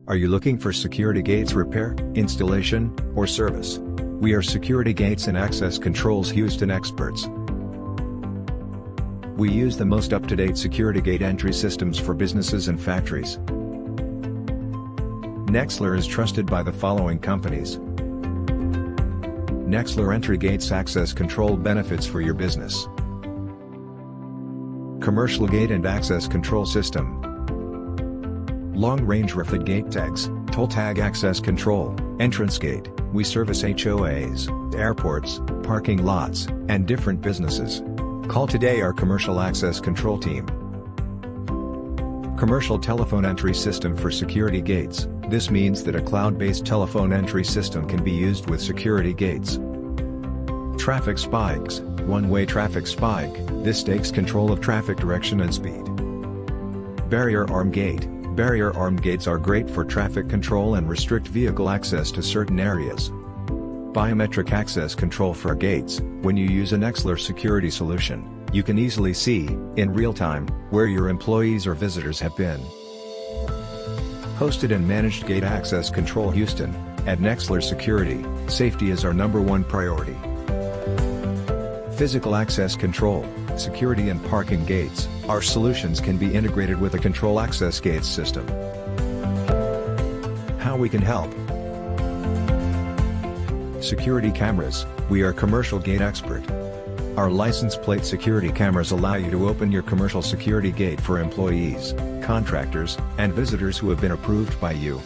Are you looking for security gates repair, installation, or service? We are Security Gates and Access Control's Houston experts. We use the most up-to-date security gate entry systems for businesses and factories. Nexlar is trusted by the following companies. Nexlar Entry Gates Access Control benefits for your business. Commercial Gate and Access Control System. Long-range RFID gate tags, toll tag access control, entrance gate. We service HOAs, airports, parking lots, and different businesses. Call today our Commercial Access Control team. Commercial Telephone Entry System for Security Gates. This means that a cloud-based telephone entry system can be used with security gates. Traffic spikes, one-way traffic spike. This takes control of traffic direction and speed. Barrier arm gate. Barrier arm gates are great for traffic control and restrict vehicle access to certain areas. Biometric access control for gates. When you use a Nexlar security solution, you can easily see, in real time, where your employees or visitors have been. Hosted and managed gate access control Houston. At Nexlar Security, safety is our #1 priority. Physical access control, security and parking gates. Our solutions can be integrated with a control access gates system. How we can help? Security cameras. We are commercial gate expert. Our license plate security cameras allow you to open your commercial security gate for employees, contractors, and visitors who have been approved by you.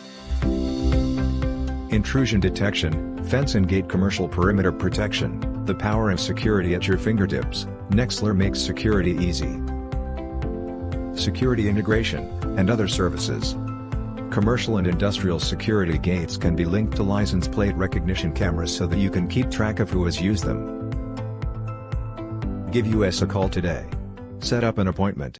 Intrusion detection, fence and gate commercial perimeter protection. The power of security at your fingertips. Nexlar makes security easy. Security integration, and other services. Commercial and industrial security gates can be linked to license plate recognition cameras so that you can keep track of who has used them. Give us a call today. Set up an appointment.